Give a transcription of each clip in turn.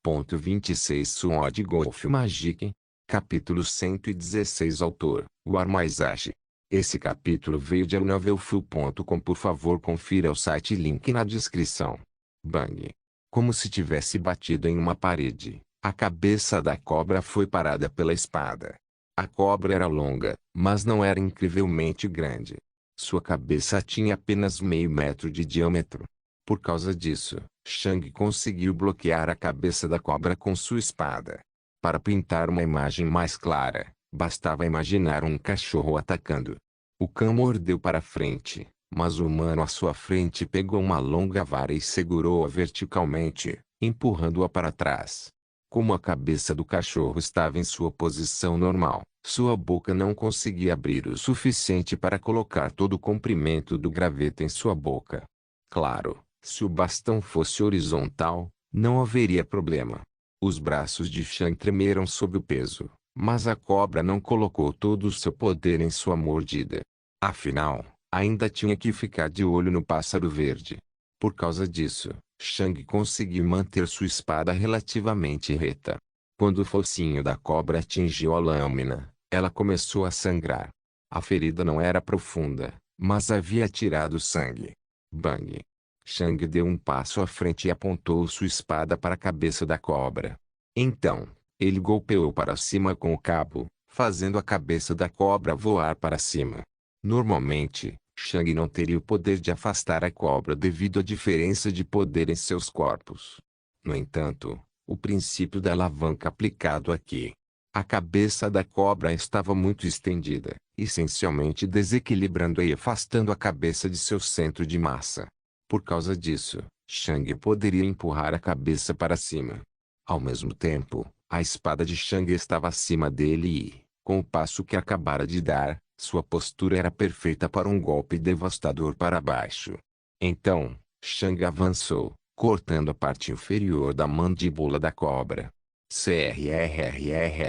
26 Sword Golf Magic. Capítulo 116 Autor, War Maizashi. Esse capítulo veio de novelfull.com. Por favor confira o site, link na descrição. Bang. Como se tivesse batido em uma parede, a cabeça da cobra foi parada pela espada. A cobra era longa, mas não era incrivelmente grande. Sua cabeça tinha apenas meio metro de diâmetro. Por causa disso, Shang conseguiu bloquear a cabeça da cobra com sua espada. Para pintar uma imagem mais clara, bastava imaginar um cachorro atacando. O cão mordeu para frente, mas o humano à sua frente pegou uma longa vara e segurou-a verticalmente, empurrando-a para trás. Como a cabeça do cachorro estava em sua posição normal, sua boca não conseguia abrir o suficiente para colocar todo o comprimento do graveto em sua boca. Claro, se o bastão fosse horizontal, não haveria problema. Os braços de Shang tremeram sob o peso, mas a cobra não colocou todo o seu poder em sua mordida. Afinal, ainda tinha que ficar de olho no pássaro verde. Por causa disso, Shang conseguiu manter sua espada relativamente reta. Quando o focinho da cobra atingiu a lâmina, ela começou a sangrar. A ferida não era profunda, mas havia tirado sangue. Bang! Shang deu um passo à frente e apontou sua espada para a cabeça da cobra. Então, ele golpeou para cima com o cabo, fazendo a cabeça da cobra voar para cima. Normalmente, Shang não teria o poder de afastar a cobra devido à diferença de poder em seus corpos. No entanto, o princípio da alavanca aplicado aqui. A cabeça da cobra estava muito estendida, essencialmente desequilibrando e afastando a cabeça de seu centro de massa. Por causa disso, Shang poderia empurrar a cabeça para cima. Ao mesmo tempo, a espada de Shang estava acima dele e, com o passo que acabara de dar, sua postura era perfeita para um golpe devastador para baixo. Então, Shang avançou, cortando a parte inferior da mandíbula da cobra. Crrrrrrrrr.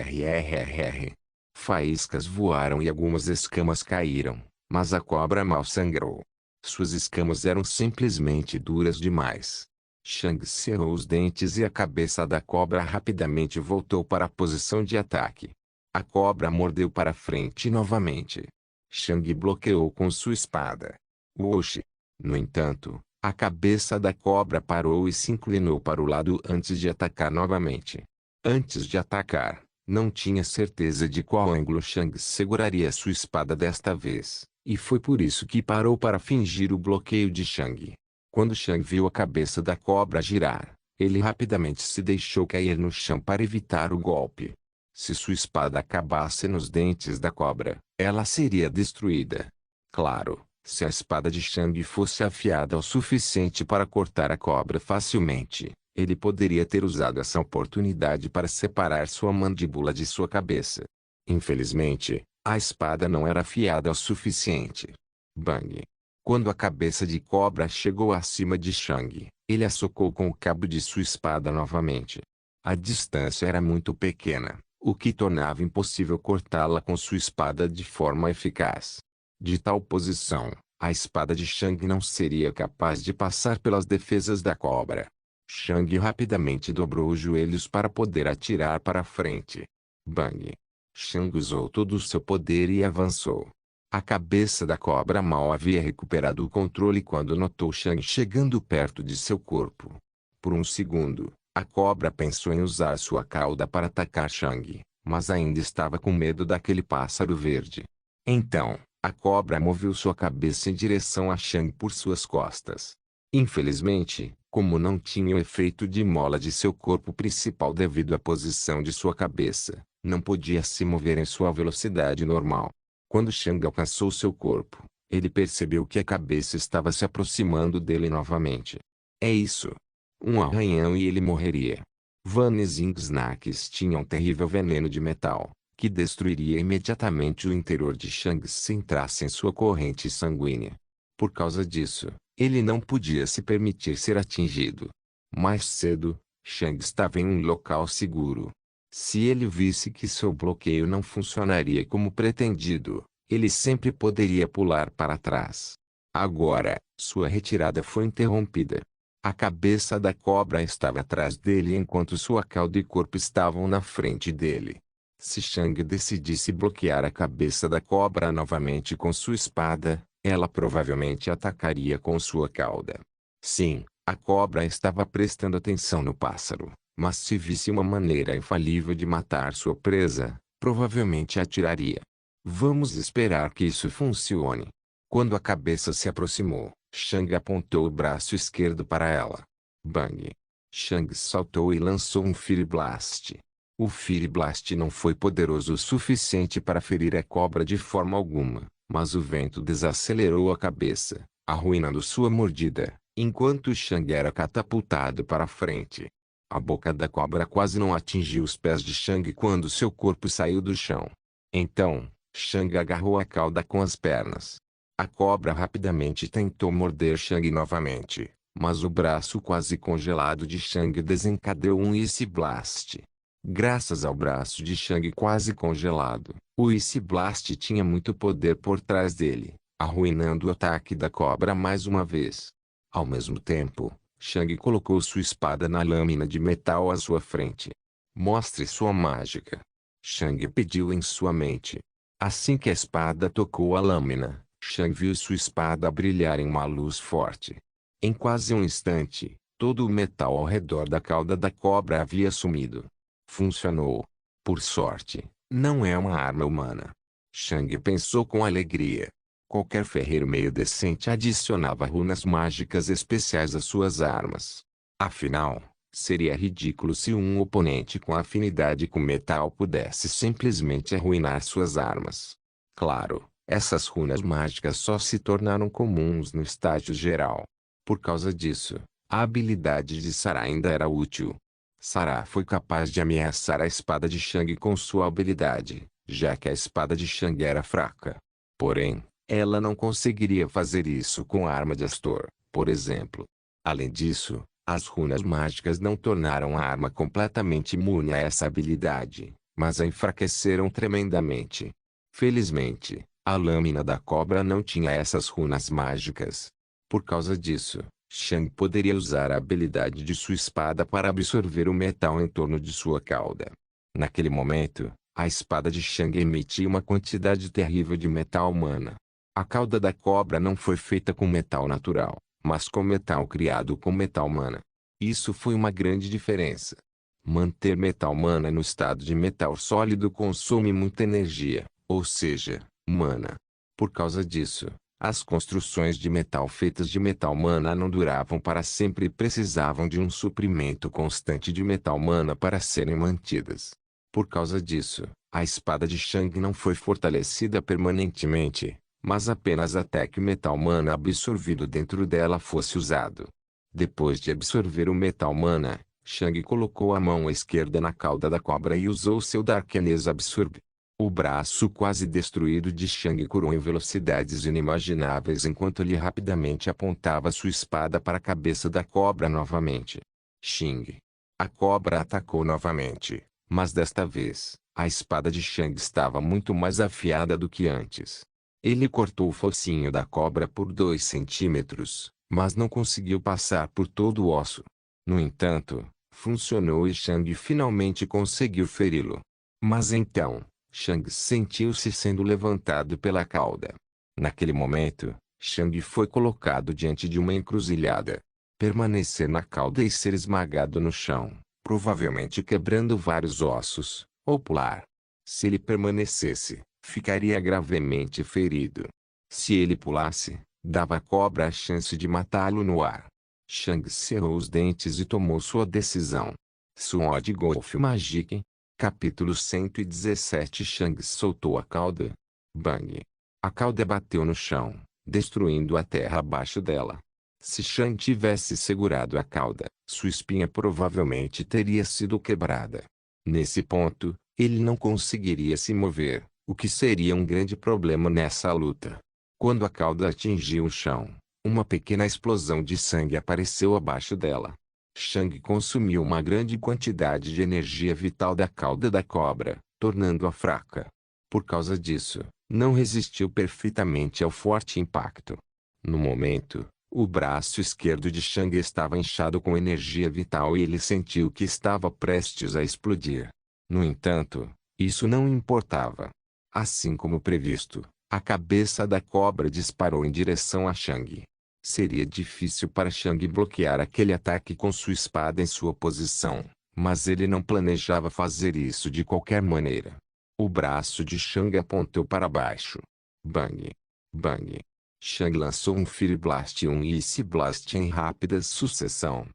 Faíscas voaram e algumas escamas caíram, mas a cobra mal sangrou. Suas escamas eram simplesmente duras demais. Shang cerrou os dentes e a cabeça da cobra rapidamente voltou para a posição de ataque. A cobra mordeu para frente novamente. Shang bloqueou com sua espada. Woshi! No entanto, a cabeça da cobra parou e se inclinou para o lado antes de atacar novamente. Antes de atacar, não tinha certeza de qual ângulo Shang seguraria sua espada desta vez, e foi por isso que parou para fingir o bloqueio de Shang. Quando Shang viu a cabeça da cobra girar, ele rapidamente se deixou cair no chão para evitar o golpe. Se sua espada acabasse nos dentes da cobra, ela seria destruída. Claro, se a espada de Shang fosse afiada o suficiente para cortar a cobra facilmente, ele poderia ter usado essa oportunidade para separar sua mandíbula de sua cabeça. Infelizmente, a espada não era afiada o suficiente. Bang! Quando a cabeça de cobra chegou acima de Shang, ele a socou com o cabo de sua espada novamente. A distância era muito pequena, o que tornava impossível cortá-la com sua espada de forma eficaz. De tal posição, a espada de Shang não seria capaz de passar pelas defesas da cobra. Shang rapidamente dobrou os joelhos para poder atirar para frente. Bang! Shang usou todo o seu poder e avançou. A cabeça da cobra mal havia recuperado o controle quando notou Shang chegando perto de seu corpo. Por um segundo, a cobra pensou em usar sua cauda para atacar Shang, mas ainda estava com medo daquele pássaro verde. Então, a cobra moveu sua cabeça em direção a Shang por suas costas. Infelizmente, como não tinha o efeito de mola de seu corpo principal devido à posição de sua cabeça, não podia se mover em sua velocidade normal. Quando Shang alcançou seu corpo, ele percebeu que a cabeça estava se aproximando dele novamente. É isso. Um arranhão e ele morreria. Vanishing Snakes tinha um terrível veneno de metal, que destruiria imediatamente o interior de Shang se entrasse em sua corrente sanguínea. Por causa disso, ele não podia se permitir ser atingido. Mais cedo, Shang estava em um local seguro. Se ele visse que seu bloqueio não funcionaria como pretendido, ele sempre poderia pular para trás. Agora, sua retirada foi interrompida. A cabeça da cobra estava atrás dele enquanto sua cauda e corpo estavam na frente dele. Se Shang decidisse bloquear a cabeça da cobra novamente com sua espada, ela provavelmente atacaria com sua cauda. Sim, a cobra estava prestando atenção no pássaro, mas se visse uma maneira infalível de matar sua presa, provavelmente atiraria. Vamos esperar que isso funcione. Quando a cabeça se aproximou, Shang apontou o braço esquerdo para ela. Bang! Shang saltou e lançou um Fire Blast. O Fire Blast não foi poderoso o suficiente para ferir a cobra de forma alguma, mas o vento desacelerou a cabeça, arruinando sua mordida, enquanto Shang era catapultado para frente. A boca da cobra quase não atingiu os pés de Shang quando seu corpo saiu do chão. Então, Shang agarrou a cauda com as pernas. A cobra rapidamente tentou morder Shang novamente, mas o braço quase congelado de Shang desencadeou um Ice Blast. Graças ao braço de Shang quase congelado, o Ice Blast tinha muito poder por trás dele, arruinando o ataque da cobra mais uma vez. Ao mesmo tempo, Shang colocou sua espada na lâmina de metal à sua frente. Mostre sua mágica. Shang pediu em sua mente. Assim que a espada tocou a lâmina, Shang viu sua espada brilhar em uma luz forte. Em quase um instante, todo o metal ao redor da cauda da cobra havia sumido. Funcionou. Por sorte, não é uma arma humana. Shang pensou com alegria. Qualquer ferreiro meio decente adicionava runas mágicas especiais às suas armas. Afinal, seria ridículo se um oponente com afinidade com metal pudesse simplesmente arruinar suas armas. Claro, essas runas mágicas só se tornaram comuns no estágio geral. Por causa disso, a habilidade de Sara ainda era útil. Sara foi capaz de ameaçar a espada de Shang com sua habilidade, já que a espada de Shang era fraca. Porém, ela não conseguiria fazer isso com a arma de Astor, por exemplo. Além disso, as runas mágicas não tornaram a arma completamente imune a essa habilidade, mas a enfraqueceram tremendamente. Felizmente, a lâmina da cobra não tinha essas runas mágicas. Por causa disso, Shang poderia usar a habilidade de sua espada para absorver o metal em torno de sua cauda. Naquele momento, a espada de Shang emitia uma quantidade terrível de metal humana. A cauda da cobra não foi feita com metal natural, mas com metal criado com metal humana. Isso foi uma grande diferença. Manter metal humana no estado de metal sólido consome muita energia, ou seja, mana. Por causa disso, as construções de metal feitas de metal mana não duravam para sempre e precisavam de um suprimento constante de metal mana para serem mantidas. Por causa disso, a espada de Shang não foi fortalecida permanentemente, mas apenas até que o metal mana absorvido dentro dela fosse usado. Depois de absorver o metal mana, Shang colocou a mão esquerda na cauda da cobra e usou seu Darkness Absorb. O braço quase destruído de Shang curou em velocidades inimagináveis enquanto ele rapidamente apontava sua espada para a cabeça da cobra novamente. Xing. A cobra atacou novamente, mas desta vez, a espada de Shang estava muito mais afiada do que antes. Ele cortou o focinho da cobra por 2 centímetros, mas não conseguiu passar por todo o osso. No entanto, funcionou e Shang finalmente conseguiu feri-lo. Mas então, Shang sentiu-se sendo levantado pela cauda. Naquele momento, Shang foi colocado diante de uma encruzilhada. Permanecer na cauda e ser esmagado no chão, provavelmente quebrando vários ossos, ou pular. Se ele permanecesse, ficaria gravemente ferido. Se ele pulasse, dava à cobra a chance de matá-lo no ar. Shang cerrou os dentes e tomou sua decisão. Sword Golf Magic. Capítulo 117. Shang soltou a cauda. Bang! A cauda bateu no chão, destruindo a terra abaixo dela. Se Shang tivesse segurado a cauda, sua espinha provavelmente teria sido quebrada. Nesse ponto, ele não conseguiria se mover, o que seria um grande problema nessa luta. Quando a cauda atingiu o chão, uma pequena explosão de sangue apareceu abaixo dela. Shang consumiu uma grande quantidade de energia vital da cauda da cobra, tornando-a fraca. Por causa disso, não resistiu perfeitamente ao forte impacto. No momento, O braço esquerdo de Shang estava inchado com energia vital e ele sentiu que estava prestes a explodir. No entanto, isso não importava. Assim como previsto, a cabeça da cobra disparou em direção a Shang. Seria difícil para Shang bloquear aquele ataque com sua espada em sua posição, mas ele não planejava fazer isso de qualquer maneira. O braço de Shang apontou para baixo. Bang! Bang! Shang lançou um Fire Blast e um Ice Blast em rápida sucessão.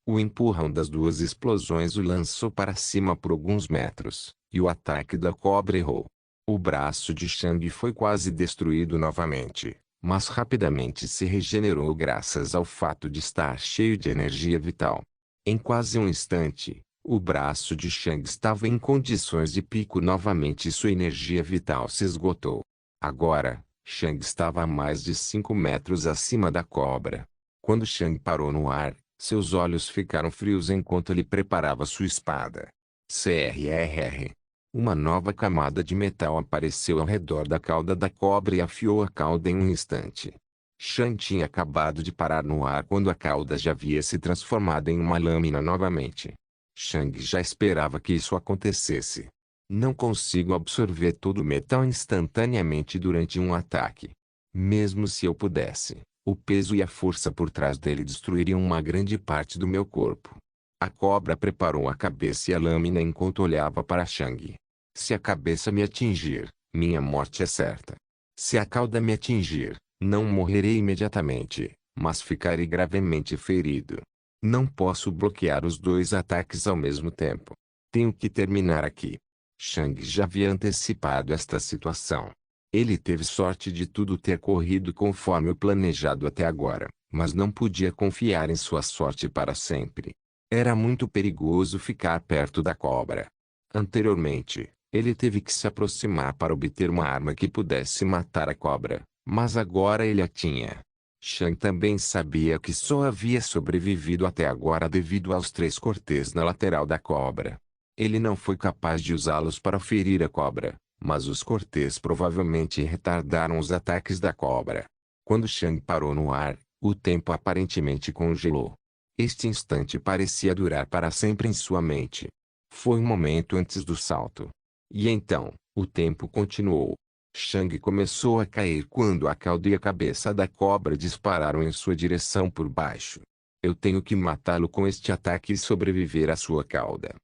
O empurrão das duas explosões o lançou para cima por alguns metros, e o ataque da cobra errou. O braço de Shang foi quase destruído novamente, mas rapidamente se regenerou graças ao fato de estar cheio de energia vital. Em quase um instante, o braço de Shang estava em condições de pico novamente e sua energia vital se esgotou. Agora, Shang estava a mais de 5 metros acima da cobra. Quando Shang parou no ar, seus olhos ficaram frios enquanto ele preparava sua espada. CRRR. Uma nova camada de metal apareceu ao redor da cauda da cobra e afiou a cauda em um instante. Shang tinha acabado de parar no ar quando a cauda já havia se transformado em uma lâmina novamente. Shang já esperava que isso acontecesse. Não consigo absorver todo o metal instantaneamente durante um ataque. Mesmo se eu pudesse, o peso e a força por trás dele destruiriam uma grande parte do meu corpo. A cobra preparou a cabeça e a lâmina enquanto olhava para Shang. Se a cabeça me atingir, minha morte é certa. Se a cauda me atingir, não morrerei imediatamente, mas ficarei gravemente ferido. Não posso bloquear os dois ataques ao mesmo tempo. Tenho que terminar aqui. Shang já havia antecipado esta situação. Ele teve sorte de tudo ter corrido conforme o planejado até agora, mas não podia confiar em sua sorte para sempre. Era muito perigoso ficar perto da cobra. Anteriormente, ele teve que se aproximar para obter uma arma que pudesse matar a cobra, mas agora ele a tinha. Shang também sabia que só havia sobrevivido até agora devido aos 3 cortes na lateral da cobra. Ele não foi capaz de usá-los para ferir a cobra, mas os cortes provavelmente retardaram os ataques da cobra. Quando Shang parou no ar, o tempo aparentemente congelou. Este instante parecia durar para sempre em sua mente. Foi um momento antes do salto. E então, o tempo continuou. Shang começou a cair quando a cauda e a cabeça da cobra dispararam em sua direção por baixo. Eu tenho que matá-lo com este ataque e sobreviver à sua cauda.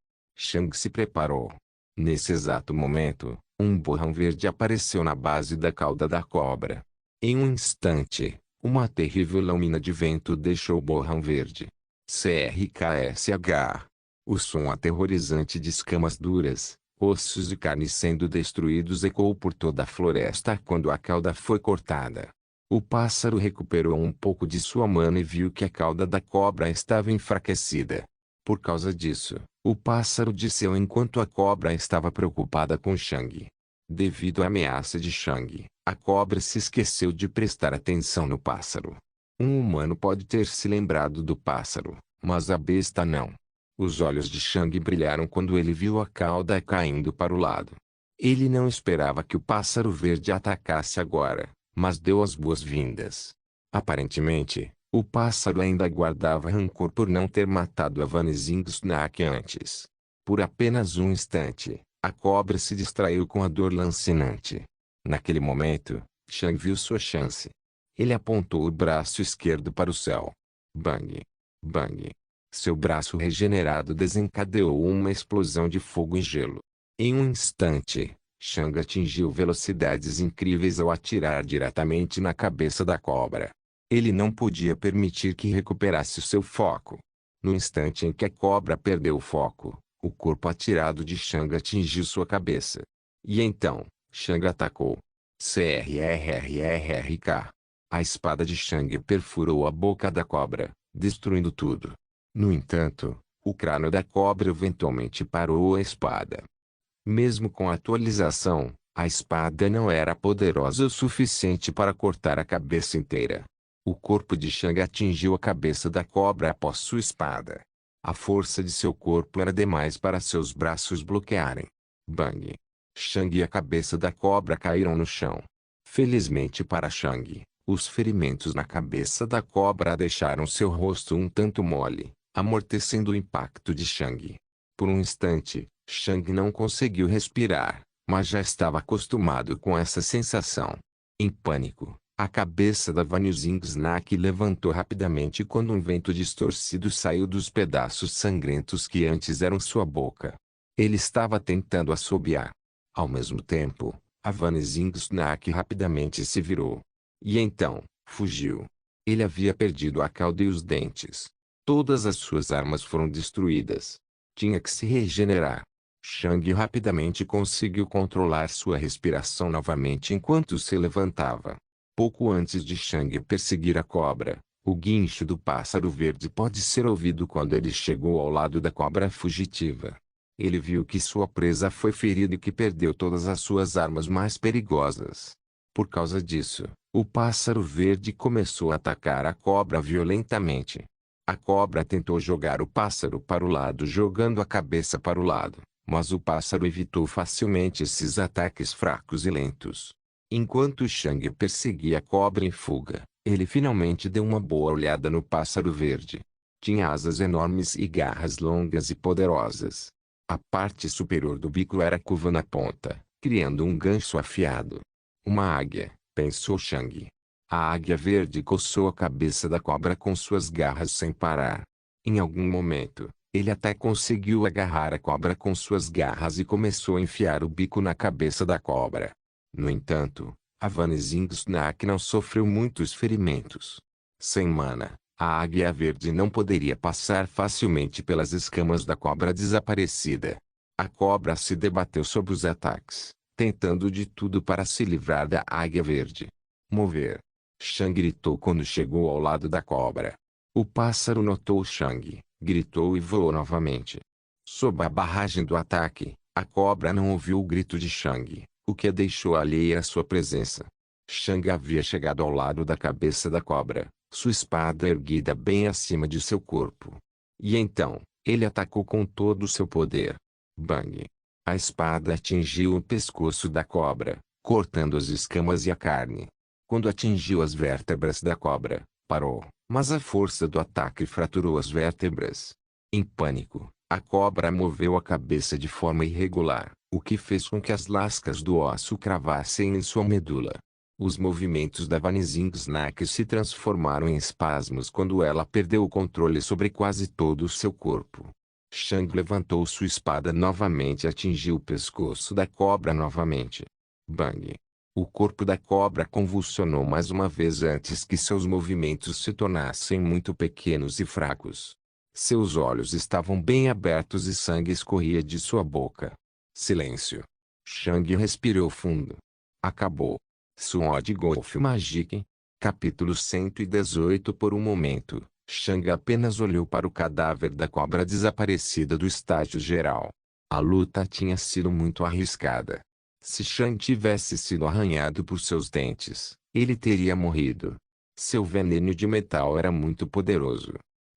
Shang se preparou. Nesse exato momento, um borrão verde apareceu na base da cauda da cobra. Em um instante, uma terrível lâmina de vento deixou o borrão verde. CRKSH. O som aterrorizante de escamas duras, ossos e carne sendo destruídos ecoou por toda a floresta quando a cauda foi cortada. O pássaro recuperou um pouco de sua mana e viu que a cauda da cobra estava enfraquecida. Por causa disso, o pássaro disseu enquanto a cobra estava preocupada com Shang. Devido à ameaça de Shang, a cobra se esqueceu de prestar atenção no pássaro. Um humano pode ter se lembrado do pássaro, mas a besta não. Os olhos de Shang brilharam quando ele viu a cauda caindo para o lado. Ele não esperava que o pássaro verde atacasse agora, mas deu as boas-vindas. Aparentemente, o pássaro ainda guardava rancor por não ter matado a Vanishing Snack antes. Por apenas um instante, a cobra se distraiu com a dor lancinante. Naquele momento, Shang viu sua chance. Ele apontou o braço esquerdo para o céu. Bang! Bang! Seu braço regenerado desencadeou uma explosão de fogo e gelo. Em um instante, Shang atingiu velocidades incríveis ao atirar diretamente na cabeça da cobra. Ele não podia permitir que recuperasse o seu foco. No instante em que a cobra perdeu o foco, o corpo atirado de Shang atingiu sua cabeça. E então, Shang atacou. CRRRRK. A espada de Shang perfurou a boca da cobra, destruindo tudo. No entanto, o crânio da cobra eventualmente parou a espada. Mesmo com a atualização, a espada não era poderosa o suficiente para cortar a cabeça inteira. O corpo de Shang atingiu a cabeça da cobra após sua espada. A força de seu corpo era demais para seus braços bloquearem. Bang! Shang e a cabeça da cobra caíram no chão. Felizmente para Shang, Os ferimentos na cabeça da cobra deixaram seu rosto um tanto mole, amortecendo o impacto de Shang. Por um instante, Shang não conseguiu respirar, mas já estava acostumado com essa sensação. Em pânico, a cabeça da Vanizing-Snack levantou rapidamente quando um vento distorcido saiu dos pedaços sangrentos que antes eram sua boca. Ele estava tentando assobiar. Ao mesmo tempo, a Vanizing-Snack rapidamente se virou. E então, fugiu. Ele havia perdido a cauda e os dentes. Todas as suas armas foram destruídas. Tinha que se regenerar. Shang rapidamente conseguiu controlar sua respiração novamente enquanto se levantava. Pouco antes de Shang perseguir a cobra, o guincho do pássaro verde pode ser ouvido quando ele chegou ao lado da cobra fugitiva. Ele viu que sua presa foi ferida e que perdeu todas as suas armas mais perigosas. Por causa disso, o pássaro verde começou a atacar a cobra violentamente. A cobra tentou jogar o pássaro para o lado jogando a cabeça para o lado, mas o pássaro evitou facilmente esses ataques fracos e lentos. Enquanto Shang perseguia a cobra em fuga, ele finalmente deu uma boa olhada no pássaro verde. Tinha asas enormes e garras longas e poderosas. A parte superior do bico era curva na ponta, criando um gancho afiado. Uma águia, pensou Shang. A águia verde coçou a cabeça da cobra com suas garras sem parar. Em algum momento, ele até conseguiu agarrar a cobra com suas garras e começou a enfiar o bico na cabeça da cobra. No entanto, a Vanizing-Snack não sofreu muitos ferimentos. Sem mana, a águia verde não poderia passar facilmente pelas escamas da cobra desaparecida. A cobra se debateu sob os ataques, tentando de tudo para se livrar da águia verde. Mover. Shang gritou quando chegou ao lado da cobra. O pássaro notou Shang, gritou e voou novamente. Sob a barragem do ataque, a cobra não ouviu o grito de Shang, o que a deixou alheia à sua presença. Shang havia chegado ao lado da cabeça da cobra, sua espada erguida bem acima de seu corpo. E então, ele atacou com todo o seu poder. Bang! A espada atingiu o pescoço da cobra, cortando as escamas e a carne. Quando atingiu as vértebras da cobra, parou, mas a força do ataque fraturou as vértebras. Em pânico, a cobra moveu a cabeça de forma irregular, o que fez com que as lascas do osso cravassem em sua medula. Os movimentos da Vanizing-Snack se transformaram em espasmos quando ela perdeu o controle sobre quase todo o seu corpo. Shang levantou sua espada novamente e atingiu o pescoço da cobra novamente. Bang! O corpo da cobra convulsionou mais uma vez antes que seus movimentos se tornassem muito pequenos e fracos. Seus olhos estavam bem abertos e sangue escorria de sua boca. Silêncio. Shang respirou fundo. Acabou. Sword Golf Magic. Capítulo 118. Por um momento, Shang apenas olhou para o cadáver da cobra desaparecida do estágio geral. A luta tinha sido muito arriscada. Se Shang tivesse sido arranhado por seus dentes, ele teria morrido. Seu veneno de metal era muito poderoso.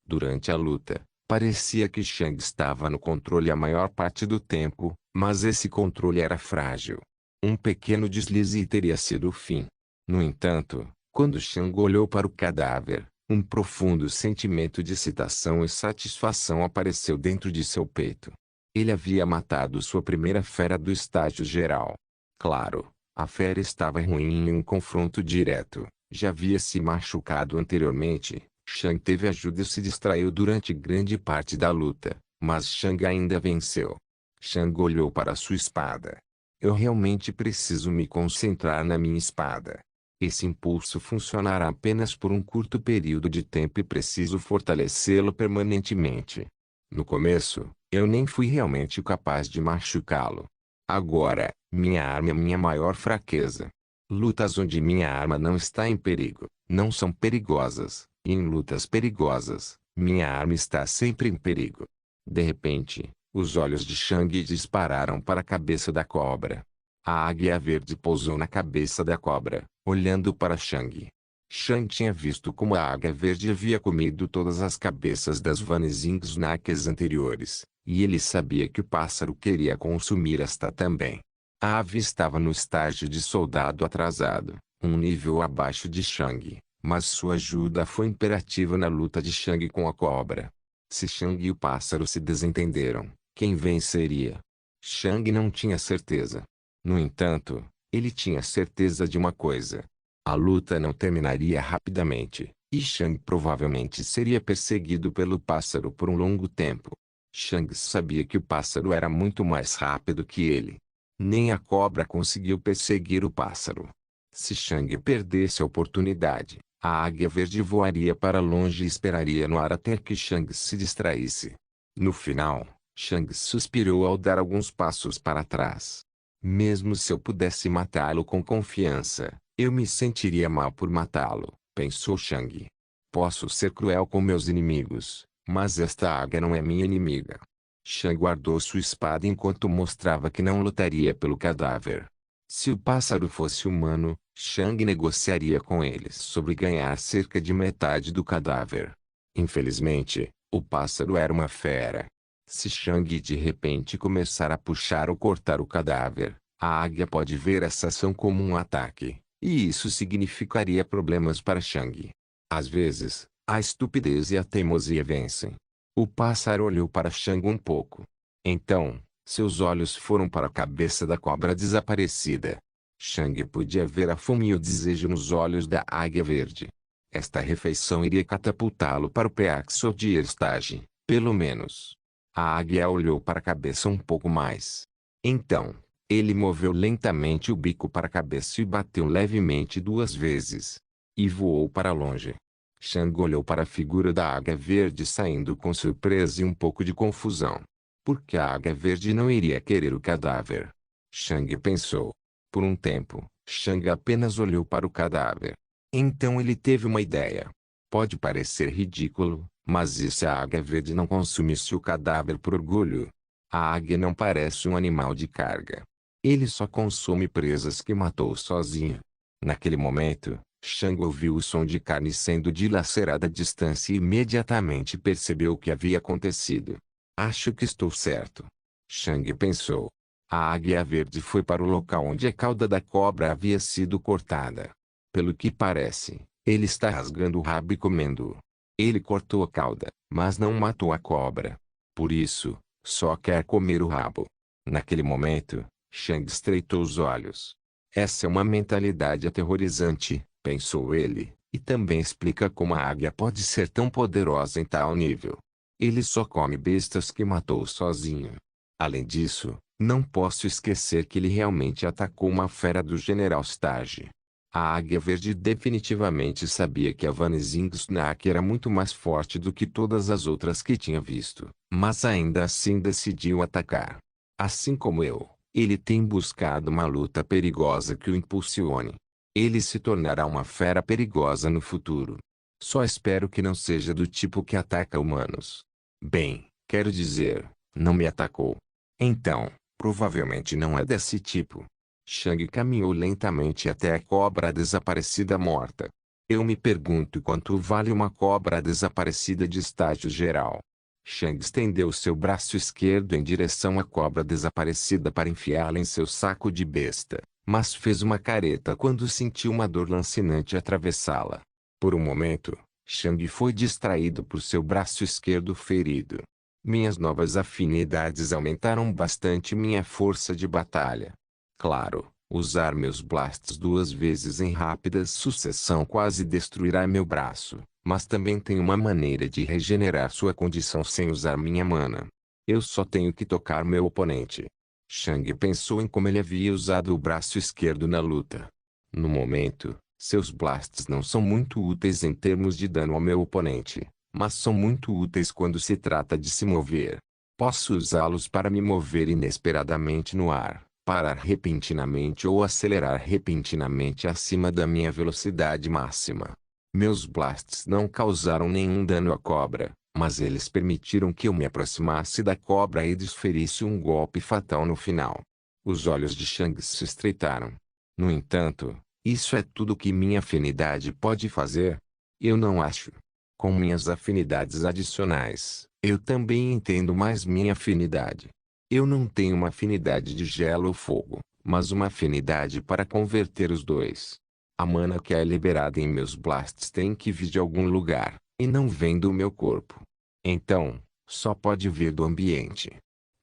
Durante a luta, parecia que Shang estava no controle a maior parte do tempo, mas esse controle era frágil. Um pequeno deslize e teria sido o fim. No entanto, quando Shang olhou para o cadáver, um profundo sentimento de excitação e satisfação apareceu dentro de seu peito. Ele havia matado sua primeira fera do estágio geral. Claro, a fera estava ruim em um confronto direto, já havia se machucado anteriormente. Shang teve ajuda e se distraiu durante grande parte da luta, mas Shang ainda venceu. Shang olhou para sua espada. Eu realmente preciso me concentrar na minha espada. Esse impulso funcionará apenas por um curto período de tempo e preciso fortalecê-lo permanentemente. No começo, eu nem fui realmente capaz de machucá-lo. Agora, minha arma é minha maior fraqueza. Lutas onde minha arma não está em perigo, não são perigosas, e em lutas perigosas, minha arma está sempre em perigo. De repente, os olhos de Shang dispararam para a cabeça da cobra. A águia verde pousou na cabeça da cobra, olhando para Shang. Shang tinha visto como a águia verde havia comido todas as cabeças das Vanizing-Snacks anteriores, e ele sabia que o pássaro queria consumir esta também. A ave estava no estágio de soldado atrasado, um nível abaixo de Shang, mas sua ajuda foi imperativa na luta de Shang com a cobra. Se Shang e o pássaro se desentenderam, quem venceria? Shang não tinha certeza. No entanto, ele tinha certeza de uma coisa. A luta não terminaria rapidamente, e Shang provavelmente seria perseguido pelo pássaro por um longo tempo. Shang sabia que o pássaro era muito mais rápido que ele. Nem a cobra conseguiu perseguir o pássaro. Se Shang perdesse a oportunidade, a águia verde voaria para longe e esperaria no ar até que Shang se distraísse. No final, Shang suspirou ao dar alguns passos para trás. Mesmo se eu pudesse matá-lo com confiança, eu me sentiria mal por matá-lo, pensou Shang. Posso ser cruel com meus inimigos, mas esta águia não é minha inimiga. Shang guardou sua espada enquanto mostrava que não lutaria pelo cadáver. Se o pássaro fosse humano, Shang negociaria com eles sobre ganhar cerca de metade do cadáver. Infelizmente, o pássaro era uma fera. Se Shang de repente começar a puxar ou cortar o cadáver, a águia pode ver essa ação como um ataque, e isso significaria problemas para Shang. Às vezes, a estupidez e a teimosia vencem. O pássaro olhou para Shang um pouco. Então, seus olhos foram para a cabeça da cobra desaparecida. Shang podia ver a fome e o desejo nos olhos da águia verde. Esta refeição iria catapultá-lo para o Peaxo de Erstage, pelo menos. A águia olhou para a cabeça um pouco mais. Então, ele moveu lentamente o bico para a cabeça e bateu levemente 2 vezes. E voou para longe. Shang olhou para a figura da águia verde saindo com surpresa e um pouco de confusão. Porque a águia verde não iria querer o cadáver? Shang pensou. Por um tempo, Shang apenas olhou para o cadáver. Então ele teve uma ideia. Pode parecer ridículo, mas e se a águia verde não consumisse o cadáver por orgulho? A águia não parece um animal de carga. Ele só consome presas que matou sozinho. Naquele momento, Shang ouviu o som de carne sendo dilacerada à distância e imediatamente percebeu o que havia acontecido. Acho que estou certo. Shang pensou. A águia verde foi para o local onde a cauda da cobra havia sido cortada. Pelo que parece, ele está rasgando o rabo e comendo-o. Ele cortou a cauda, mas não matou a cobra. Por isso, só quer comer o rabo. Naquele momento, Shang estreitou os olhos. Essa é uma mentalidade aterrorizante, pensou ele, e também explica como a águia pode ser tão poderosa em tal nível. Ele só come bestas que matou sozinho. Além disso, não posso esquecer que ele realmente atacou uma fera do General Stage. A águia verde definitivamente sabia que a Vanzingsnak era muito mais forte do que todas as outras que tinha visto, mas ainda assim decidiu atacar. Assim como eu, ele tem buscado uma luta perigosa que o impulsione. Ele se tornará uma fera perigosa no futuro. Só espero que não seja do tipo que ataca humanos. Bem, quero dizer, não me atacou. Então, provavelmente não é desse tipo. Shang caminhou lentamente até a cobra desaparecida morta. Eu me pergunto quanto vale uma cobra desaparecida de estágio geral. Shang estendeu seu braço esquerdo em direção à cobra desaparecida para enfiá-la em seu saco de besta, mas fez uma careta quando sentiu uma dor lancinante atravessá-la. Por um momento, Shang foi distraído por seu braço esquerdo ferido. Minhas novas afinidades aumentaram bastante minha força de batalha. Claro, usar meus blasts 2 vezes em rápida sucessão quase destruirá meu braço, mas também tem uma maneira de regenerar sua condição sem usar minha mana. Eu só tenho que tocar meu oponente. Shang pensou em como ele havia usado o braço esquerdo na luta. No momento, seus blasts não são muito úteis em termos de dano ao meu oponente, mas são muito úteis quando se trata de se mover. Posso usá-los para me mover inesperadamente no ar, parar repentinamente ou acelerar repentinamente acima da minha velocidade máxima. Meus blasts não causaram nenhum dano à cobra, mas eles permitiram que eu me aproximasse da cobra e desferisse um golpe fatal no final. Os olhos de Shang se estreitaram. No entanto, isso é tudo que minha afinidade pode fazer? Eu não acho. Com minhas afinidades adicionais, eu também entendo mais minha afinidade. Eu não tenho uma afinidade de gelo ou fogo, mas uma afinidade para converter os dois. A mana que é liberada em meus blasts tem que vir de algum lugar, e não vem do meu corpo. Então, só pode vir do ambiente.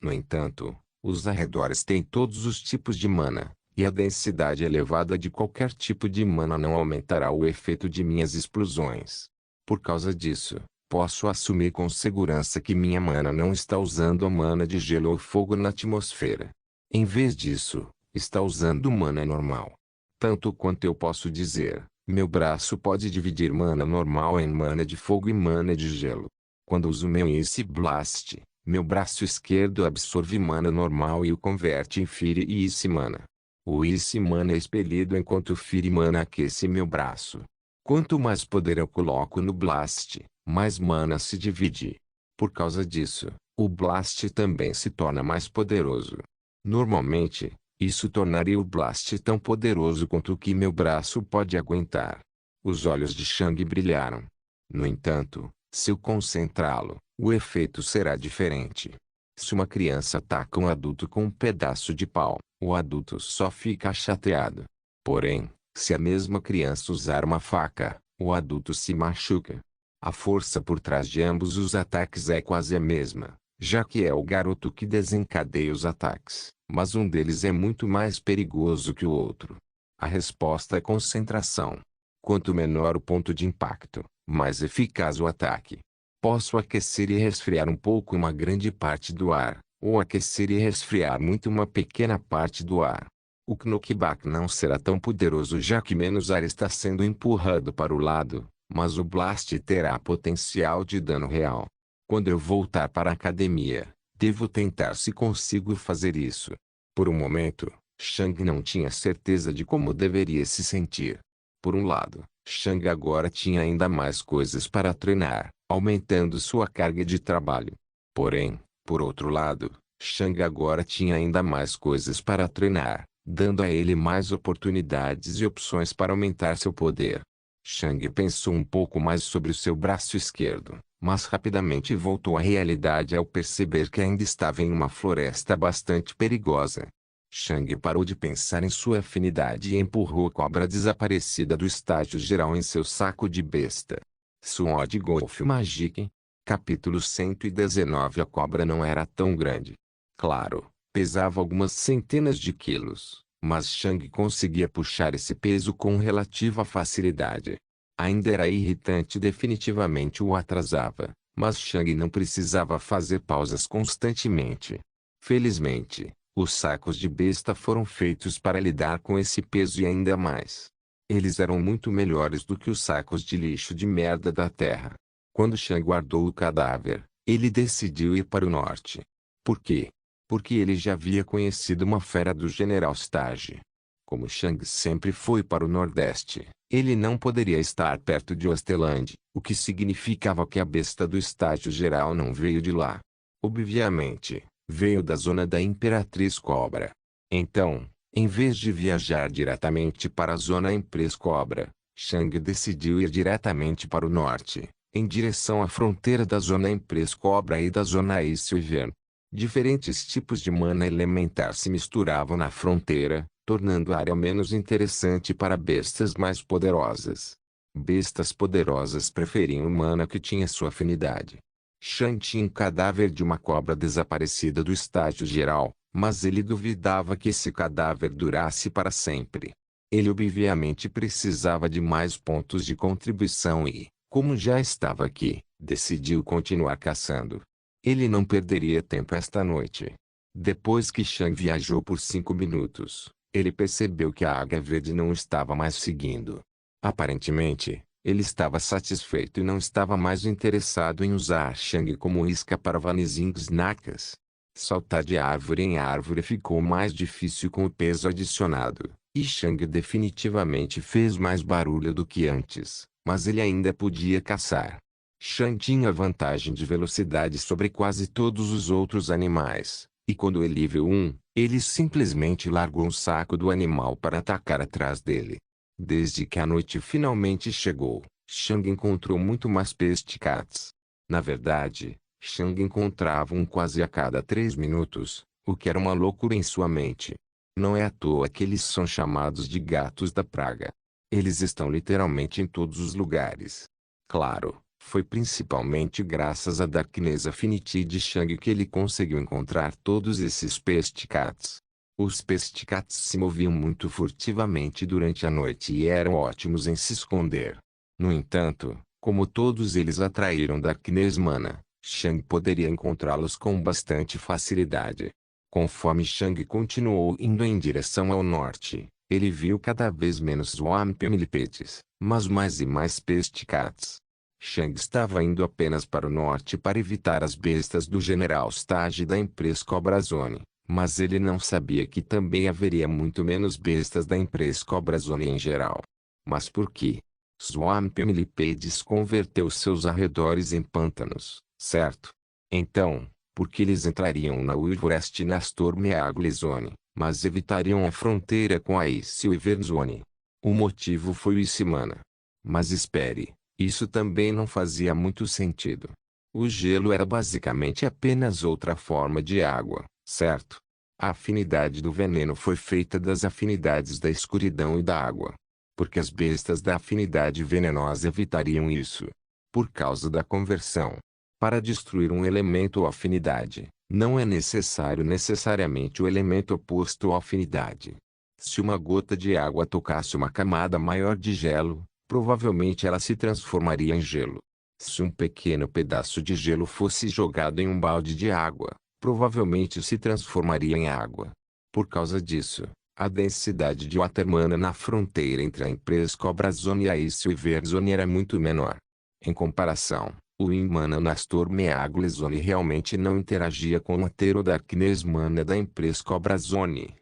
No entanto, os arredores têm todos os tipos de mana, e a densidade elevada de qualquer tipo de mana não aumentará o efeito de minhas explosões. Por causa disso, posso assumir com segurança que minha mana não está usando a mana de gelo ou fogo na atmosfera. Em vez disso, está usando mana normal. Tanto quanto eu posso dizer, meu braço pode dividir mana normal em mana de fogo e mana de gelo. Quando uso meu Ice Blast, meu braço esquerdo absorve mana normal e o converte em Fire e Ice Mana. O Ice Mana é expelido enquanto o Fire Mana aquece meu braço. Quanto mais poder eu coloco no Blast, mais mana se divide. Por causa disso, o Blast também se torna mais poderoso. Normalmente, isso tornaria o Blast tão poderoso quanto o que meu braço pode aguentar. Os olhos de Shang brilharam. No entanto, se eu concentrá-lo, o efeito será diferente. Se uma criança ataca um adulto com um pedaço de pau, o adulto só fica chateado. Porém, se a mesma criança usar uma faca, o adulto se machuca. A força por trás de ambos os ataques é quase a mesma, já que é o garoto que desencadeia os ataques, mas um deles é muito mais perigoso que o outro. A resposta é concentração. Quanto menor o ponto de impacto, mais eficaz o ataque. Posso aquecer e resfriar um pouco uma grande parte do ar, ou aquecer e resfriar muito uma pequena parte do ar. O knockback não será tão poderoso já que menos ar está sendo empurrado para o lado, mas o blast terá potencial de dano real. Quando eu voltar para a academia, devo tentar se consigo fazer isso. Por um momento, Shang não tinha certeza de como deveria se sentir. Por um lado, Shang agora tinha ainda mais coisas para treinar, aumentando sua carga de trabalho. Porém, por outro lado, Shang agora tinha ainda mais coisas para treinar, dando a ele mais oportunidades e opções para aumentar seu poder. Shang pensou um pouco mais sobre o seu braço esquerdo, mas rapidamente voltou à realidade ao perceber que ainda estava em uma floresta bastante perigosa. Shang parou de pensar em sua afinidade e empurrou a cobra desaparecida do estágio geral em seu saco de besta. Sword Golf Magic. Capítulo 119. A cobra não era tão grande. Claro, pesava algumas centenas de quilos, mas Shang conseguia puxar esse peso com relativa facilidade. Ainda era irritante e definitivamente o atrasava, mas Shang não precisava fazer pausas constantemente. Felizmente, os sacos de besta foram feitos para lidar com esse peso e ainda mais. Eles eram muito melhores do que os sacos de lixo de merda da terra. Quando Shang guardou o cadáver, ele decidiu ir para o norte. Por quê? Porque ele já havia conhecido uma fera do General Stage. Como Shang sempre foi para o nordeste, ele não poderia estar perto de Osteland, o que significava que a besta do estágio geral não veio de lá. Obviamente, veio da zona da Imperatriz Cobra. Então, em vez de viajar diretamente para a zona Empresa Cobra, Shang decidiu ir diretamente para o norte, em direção à fronteira da zona Empresa Cobra e da zona Ice Wyvern. Diferentes tipos de mana elementar se misturavam na fronteira, tornando a área menos interessante para bestas mais poderosas. Bestas poderosas preferiam o mana que tinha sua afinidade. Shang tinha um cadáver de uma cobra desaparecida do estágio geral, mas ele duvidava que esse cadáver durasse para sempre. Ele obviamente precisava de mais pontos de contribuição e, como já estava aqui, decidiu continuar caçando. Ele não perderia tempo esta noite. Depois que Shang viajou por 5 minutos, ele percebeu que a águia verde não estava mais seguindo. Aparentemente, ele estava satisfeito e não estava mais interessado em usar Shang como isca para Vanizing Nakas. Saltar de árvore em árvore ficou mais difícil com o peso adicionado, e Shang definitivamente fez mais barulho do que antes, mas ele ainda podia caçar. Shang tinha vantagem de velocidade sobre quase todos os outros animais, e quando ele nível 1, ele simplesmente largou um saco do animal para atacar atrás dele. Desde que a noite finalmente chegou, Shang encontrou muito mais Pestcats. Na verdade, Shang encontrava um quase a cada 3 minutos, o que era uma loucura em sua mente. Não é à toa que eles são chamados de gatos da praga. Eles estão literalmente em todos os lugares. Claro, foi principalmente graças à Darkness Affinity de Shang que ele conseguiu encontrar todos esses Pesticats. Os Pesticats se moviam muito furtivamente durante a noite e eram ótimos em se esconder. No entanto, como todos eles atraíram Darkness Mana, Shang poderia encontrá-los com bastante facilidade. Conforme Shang continuou indo em direção ao norte, ele viu cada vez menos Swamp Millipedes, mas mais e mais Pesticats. Shang estava indo apenas para o norte para evitar as bestas do General Stage da empresa Cobra Zone, mas ele não sabia que também haveria muito menos bestas da empresa Cobra Zone em geral. Mas por quê? Swamp Millipedes converteu seus arredores em pântanos, certo? Então, porque eles entrariam na Wilforest na Stormeagle Zone, mas evitariam a fronteira com a Ice Wyvern Zone. O motivo foi o Ice Mana. Mas espere, isso também não fazia muito sentido. O gelo era basicamente apenas outra forma de água, certo? A afinidade do veneno foi feita das afinidades da escuridão e da água. Porque as bestas da afinidade venenosa evitariam isso. Por causa da conversão. Para destruir um elemento ou afinidade, não é necessário necessariamente o elemento oposto à afinidade. Se uma gota de água tocasse uma camada maior de gelo, provavelmente ela se transformaria em gelo. Se um pequeno pedaço de gelo fosse jogado em um balde de água, provavelmente se transformaria em água. Por causa disso, a densidade de Watermana na fronteira entre a empresa Cobra Zone e a Ice Wyvern Zone era muito menor. Em comparação, o Mana na Stormeagle Zone realmente não interagia com o Atero Darkness Mana da empresa Cobra Zone.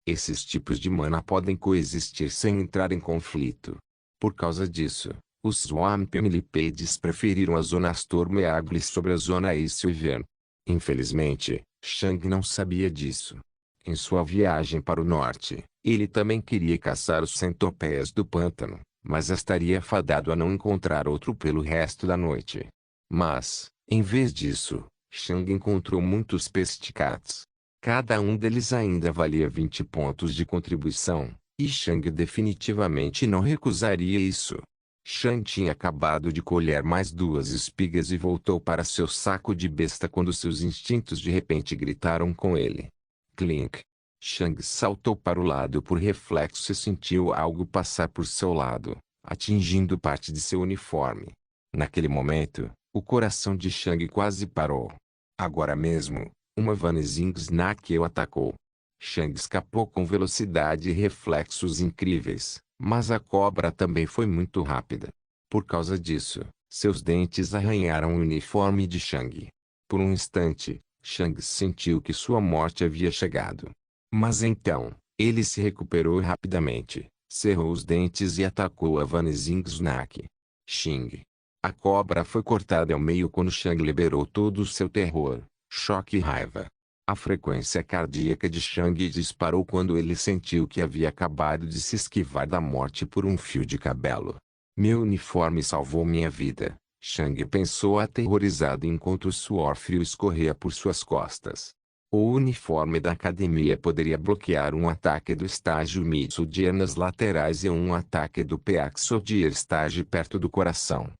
Esses tipos de mana podem coexistir sem entrar em conflito. Por causa disso, os Swamp Millipedes preferiram a zona Stormeagle sobre a zona Ice Wyvern. Infelizmente, Shang não sabia disso. Em sua viagem para o norte, ele também queria caçar os centopeias do pântano, mas estaria fadado a não encontrar outro pelo resto da noite. Mas, em vez disso, Shang encontrou muitos Pesticats. Cada um deles ainda valia 20 pontos de contribuição, e Shang definitivamente não recusaria isso. Shang tinha acabado de colher mais 2 espigas e voltou para seu saco de besta quando seus instintos de repente gritaram com ele. Clink. Shang saltou para o lado por reflexo e sentiu algo passar por seu lado, atingindo parte de seu uniforme. Naquele momento, o coração de Shang quase parou. Agora mesmo, uma Vanishing Snack o atacou. Shang escapou com velocidade e reflexos incríveis, mas a cobra também foi muito rápida. Por causa disso, seus dentes arranharam o uniforme de Shang. Por um instante, Shang sentiu que sua morte havia chegado. Mas então, ele se recuperou rapidamente, cerrou os dentes e atacou a Vanishing Snack. Xing. A cobra foi cortada ao meio quando Shang liberou todo o seu terror, choque e raiva. A frequência cardíaca de Shang disparou quando ele sentiu que havia acabado de se esquivar da morte por um fio de cabelo. Meu uniforme salvou minha vida, Shang pensou aterrorizado enquanto o suor frio escorria por suas costas. O uniforme da academia poderia bloquear um ataque do estágio Mid-Soldier nas laterais e um ataque do Peak-Soldier estágio perto do coração.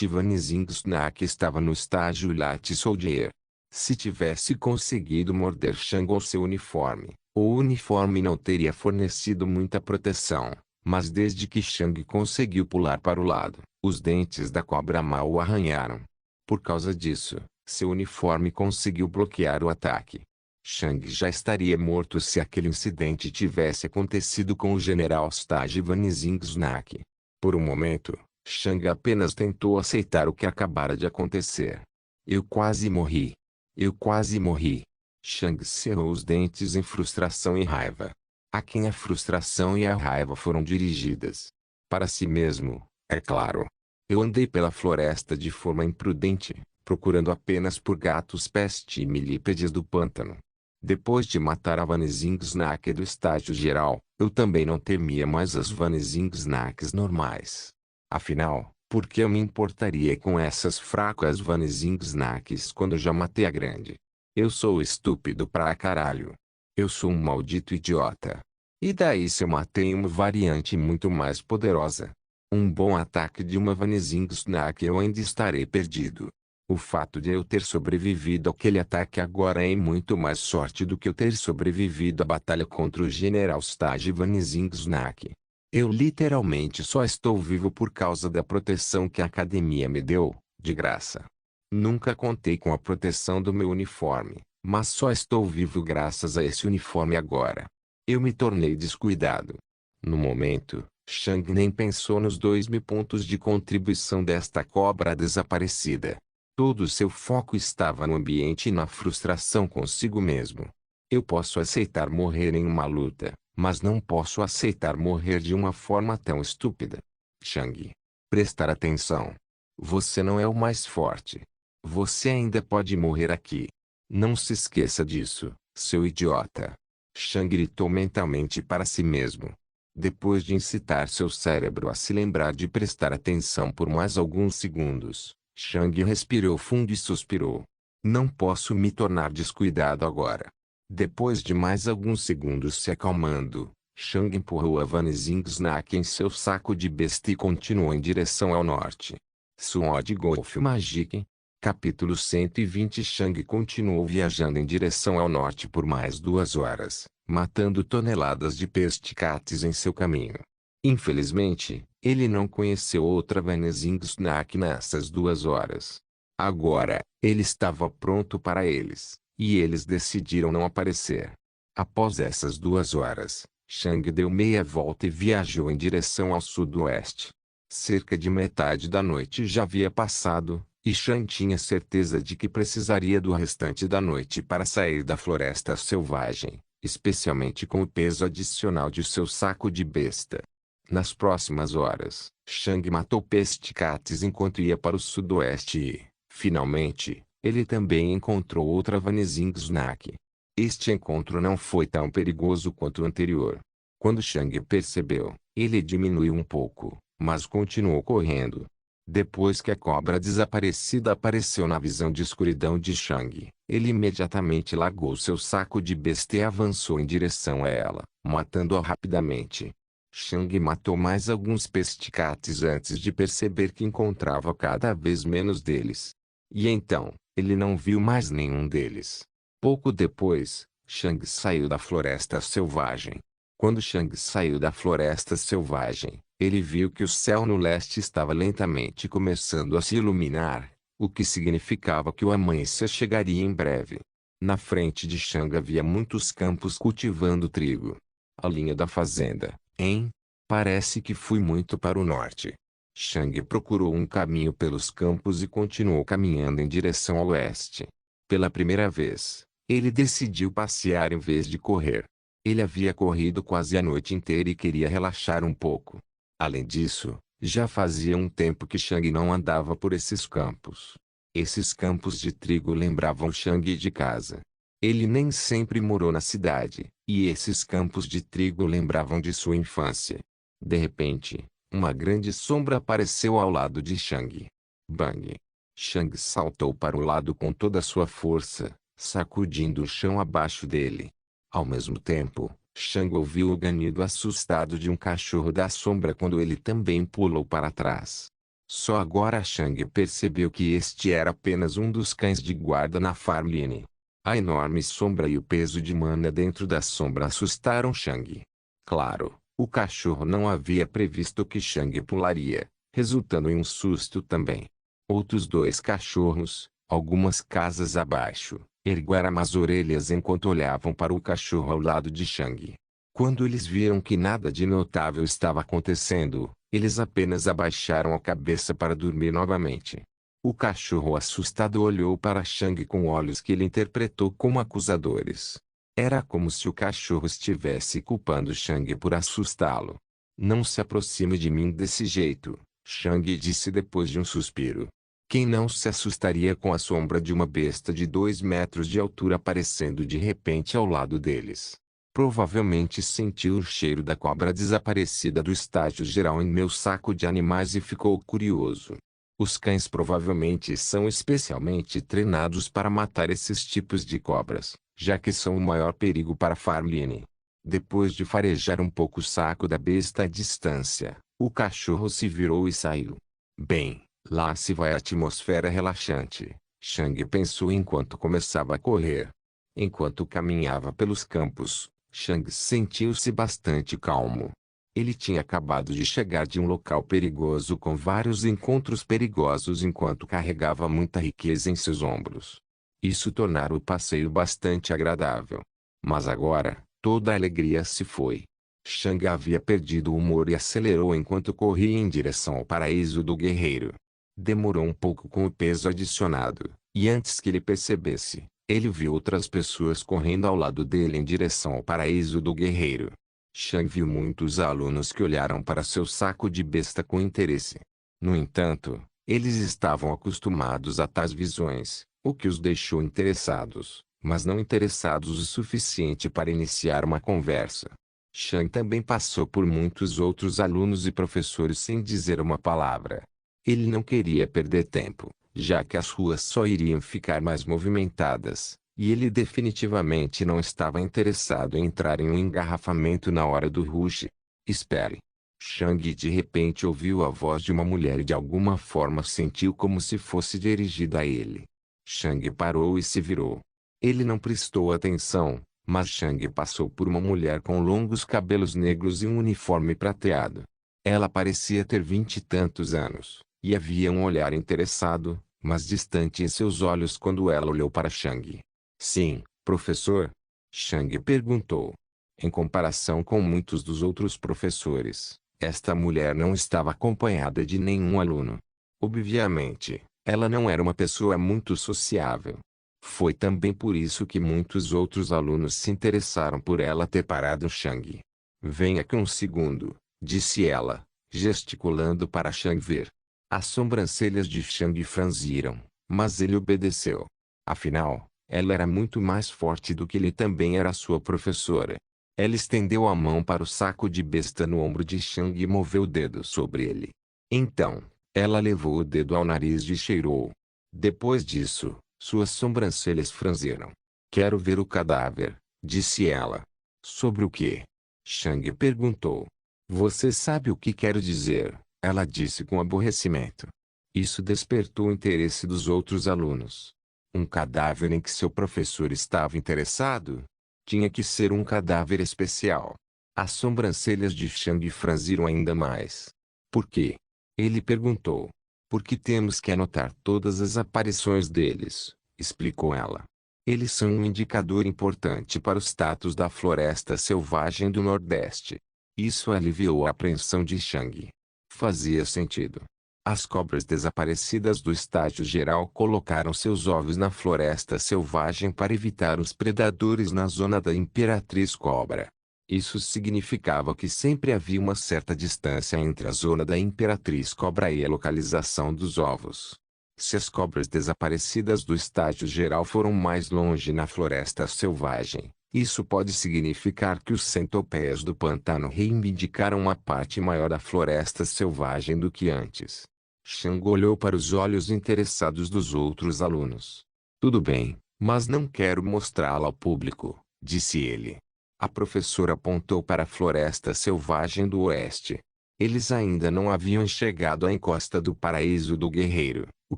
Vanishing Snack estava no estágio Late Soldier. Se tivesse conseguido morder Shang ou seu uniforme, o uniforme não teria fornecido muita proteção, mas desde que Shang conseguiu pular para o lado, os dentes da cobra mal o arranharam. Por causa disso, seu uniforme conseguiu bloquear o ataque. Shang já estaria morto se aquele incidente tivesse acontecido com o General Stage Vanishing Snack. Por um momento, Shang apenas tentou aceitar o que acabara de acontecer. Eu quase morri. Eu quase morri. Shang cerrou os dentes em frustração e raiva. A quem a frustração e a raiva foram dirigidas? Para si mesmo, é claro. Eu andei pela floresta de forma imprudente, procurando apenas por gatos peste milípedes do pântano. Depois de matar a Vanishing Snack do estágio geral, eu também não temia mais as Vanishing Snacks normais. Afinal, por que eu me importaria com essas fracas Vanishing Snacks quando já matei a grande? Eu sou estúpido pra caralho. Eu sou um maldito idiota. E daí se eu matei uma variante muito mais poderosa? Um bom ataque de uma Vanishing Snack eu ainda estarei perdido. O fato de eu ter sobrevivido àquele ataque agora é muito mais sorte do que eu ter sobrevivido à batalha contra o General Stage Vanishing Snack. Eu literalmente só estou vivo por causa da proteção que a academia me deu, de graça. Nunca contei com a proteção do meu uniforme, mas só estou vivo graças a esse uniforme agora. Eu me tornei descuidado. No momento, Shang nem pensou nos 2.000 pontos de contribuição desta cobra desaparecida. Todo seu foco estava no ambiente e na frustração consigo mesmo. Eu posso aceitar morrer em uma luta, mas não posso aceitar morrer de uma forma tão estúpida. Shang. Prestar atenção. Você não é o mais forte. Você ainda pode morrer aqui. Não se esqueça disso, seu idiota. Shang gritou mentalmente para si mesmo. Depois de incitar seu cérebro a se lembrar de prestar atenção por mais alguns segundos, Shang respirou fundo e suspirou. Não posso me tornar descuidado agora. Depois de mais alguns segundos se acalmando, Shang empurrou a Vanishing Snack em seu saco de besta e continuou em direção ao norte. Sword Golf Magic. Capítulo 120. Shang continuou viajando em direção ao norte por mais 2 horas, matando toneladas de pesticates em seu caminho. Infelizmente, ele não conheceu outra Vanishing Snack nessas 2 horas. Agora, ele estava pronto para eles, e eles decidiram não aparecer. Após essas 2 horas, Shang deu meia volta e viajou em direção ao sudoeste. Cerca de metade da noite já havia passado, e Shang tinha certeza de que precisaria do restante da noite para sair da floresta selvagem, especialmente com o peso adicional de seu saco de besta. Nas próximas horas, Shang matou pesticates enquanto ia para o sudoeste e, finalmente, ele também encontrou outra Vanishing Snack. Este encontro não foi tão perigoso quanto o anterior. Quando Shang percebeu, ele diminuiu um pouco, mas continuou correndo. Depois que a cobra desaparecida apareceu na visão de escuridão de Shang, ele imediatamente largou seu saco de besta e avançou em direção a ela, matando-a rapidamente. Shang matou mais alguns pesticates antes de perceber que encontrava cada vez menos deles. E então, ele não viu mais nenhum deles. Pouco depois, Shang saiu da floresta selvagem. Quando Shang saiu da floresta selvagem, ele viu que o céu no leste estava lentamente começando a se iluminar, o que significava que o amanhecer chegaria em breve. Na frente de Shang havia muitos campos cultivando trigo. A linha da fazenda, hein? Parece que fui muito para o norte. Shang procurou um caminho pelos campos e continuou caminhando em direção ao oeste. Pela primeira vez, ele decidiu passear em vez de correr. Ele havia corrido quase a noite inteira e queria relaxar um pouco. Além disso, já fazia um tempo que Shang não andava por esses campos. Esses campos de trigo lembravam Shang de casa. Ele nem sempre morou na cidade, e esses campos de trigo lembravam de sua infância. De repente, uma grande sombra apareceu ao lado de Shang. Bang! Shang saltou para o lado com toda a sua força, sacudindo o chão abaixo dele. Ao mesmo tempo, Shang ouviu o ganido assustado de um cachorro da sombra quando ele também pulou para trás. Só agora Shang percebeu que este era apenas um dos cães de guarda na Farmline. A enorme sombra e o peso de mana dentro da sombra assustaram Shang. Claro, o cachorro não havia previsto que Shang pularia, resultando em um susto também. Outros 2 cachorros, algumas casas abaixo, ergueram as orelhas enquanto olhavam para o cachorro ao lado de Shang. Quando eles viram que nada de notável estava acontecendo, eles apenas abaixaram a cabeça para dormir novamente. O cachorro assustado olhou para Shang com olhos que ele interpretou como acusadores. Era como se o cachorro estivesse culpando Shang por assustá-lo. Não se aproxime de mim desse jeito, Shang disse depois de um suspiro. Quem não se assustaria com a sombra de uma besta de 2 metros de altura aparecendo de repente ao lado deles? Provavelmente sentiu o cheiro da cobra desaparecida do estágio geral em meu saco de animais e ficou curioso. Os cães provavelmente são especialmente treinados para matar esses tipos de cobras, já que são o maior perigo para Farmline. Depois de farejar um pouco o saco da besta à distância, o cachorro se virou e saiu. Bem, lá se vai a atmosfera relaxante, Chang pensou enquanto começava a correr. Enquanto caminhava pelos campos, Chang sentiu-se bastante calmo. Ele tinha acabado de chegar de um local perigoso com vários encontros perigosos enquanto carregava muita riqueza em seus ombros. Isso tornara o passeio bastante agradável. Mas agora, toda a alegria se foi. Chang havia perdido o humor e acelerou enquanto corria em direção ao paraíso do guerreiro. Demorou um pouco com o peso adicionado, e antes que ele percebesse, ele viu outras pessoas correndo ao lado dele em direção ao paraíso do guerreiro. Chang viu muitos alunos que olharam para seu saco de besta com interesse. No entanto, eles estavam acostumados a tais visões, o que os deixou interessados, mas não interessados o suficiente para iniciar uma conversa. Chang também passou por muitos outros alunos e professores sem dizer uma palavra. Ele não queria perder tempo, já que as ruas só iriam ficar mais movimentadas, e ele definitivamente não estava interessado em entrar em um engarrafamento na hora do rush. Espere. Chang de repente ouviu a voz de uma mulher e de alguma forma sentiu como se fosse dirigida a ele. Chang parou e se virou. Ele não prestou atenção, mas Chang passou por uma mulher com longos cabelos negros e um uniforme prateado. Ela parecia ter 20 e tantos anos, e havia um olhar interessado, mas distante em seus olhos quando ela olhou para Chang. Sim, professor? Chang perguntou. Em comparação com muitos dos outros professores, esta mulher não estava acompanhada de nenhum aluno. Obviamente, ela não era uma pessoa muito sociável. Foi também por isso que muitos outros alunos se interessaram por ela ter parado Chang. Venha aqui um segundo, disse ela, gesticulando para Chang ver. As sobrancelhas de Chang franziram, mas ele obedeceu. Afinal, ela era muito mais forte do que ele também era sua professora. Ela estendeu a mão para o saco de besta no ombro de Chang e moveu o dedo sobre ele. Então, ela levou o dedo ao nariz e cheirou. Depois disso, suas sobrancelhas franziram. Quero ver o cadáver, disse ela. Sobre o quê? Chang perguntou. Você sabe o que quero dizer, ela disse com aborrecimento. Isso despertou o interesse dos outros alunos. Um cadáver em que seu professor estava interessado? Tinha que ser um cadáver especial. As sobrancelhas de Chang franziram ainda mais. Por quê? Ele perguntou. Porque temos que anotar todas as aparições deles, explicou ela. Eles são um indicador importante para o status da floresta selvagem do Nordeste. Isso aliviou a apreensão de Chang. Fazia sentido. As cobras desaparecidas do estágio geral colocaram seus ovos na floresta selvagem para evitar os predadores na zona da Imperatriz Cobra. Isso significava que sempre havia uma certa distância entre a zona da Imperatriz Cobra e a localização dos ovos. Se as cobras desaparecidas do estágio geral foram mais longe na floresta selvagem, isso pode significar que os centopeias do pantano reivindicaram uma parte maior da floresta selvagem do que antes. Chang olhou para os olhos interessados dos outros alunos. Tudo bem, mas não quero mostrá-la ao público, disse ele. A professora apontou para a floresta selvagem do oeste. Eles ainda não haviam chegado à encosta do paraíso do guerreiro, o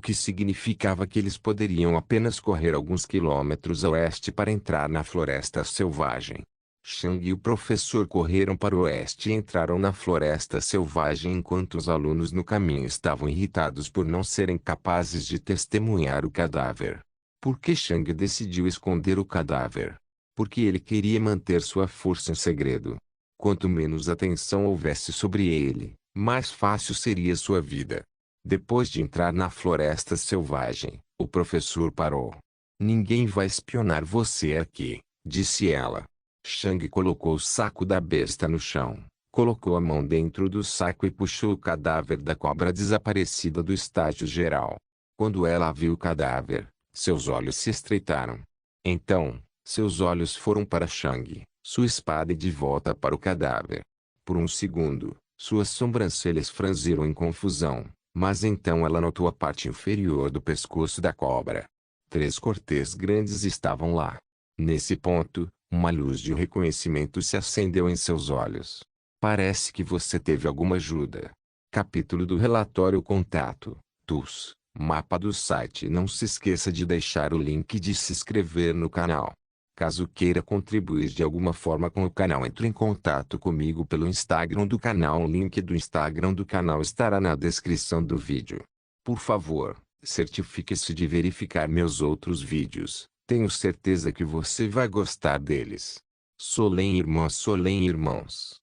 que significava que eles poderiam apenas correr alguns quilômetros a oeste para entrar na floresta selvagem. Chang e o professor correram para o oeste e entraram na floresta selvagem enquanto os alunos no caminho estavam irritados por não serem capazes de testemunhar o cadáver. Por que Chang decidiu esconder o cadáver? Porque ele queria manter sua força em segredo. Quanto menos atenção houvesse sobre ele, mais fácil seria sua vida. Depois de entrar na floresta selvagem, o professor parou. Ninguém vai espionar você aqui, disse ela. Chang colocou o saco da besta no chão, colocou a mão dentro do saco e puxou o cadáver da cobra desaparecida do estágio geral. Quando ela viu o cadáver, seus olhos se estreitaram. Então, seus olhos foram para Chang, sua espada e de volta para o cadáver. Por um segundo, suas sobrancelhas franziram em confusão, mas então ela notou a parte inferior do pescoço da cobra. 3 cortês grandes estavam lá. Nesse ponto, Uma luz de reconhecimento se acendeu em seus olhos. Parece que você teve alguma ajuda. Capítulo do relatório contato, TUS, mapa do site. Não se esqueça de deixar o link e de se inscrever no canal. Caso queira contribuir de alguma forma com o canal, entre em contato comigo pelo Instagram do canal. O link do Instagram do canal estará na descrição do vídeo. Por favor, certifique-se de verificar meus outros vídeos. Tenho certeza que você vai gostar deles. Solem irmãos.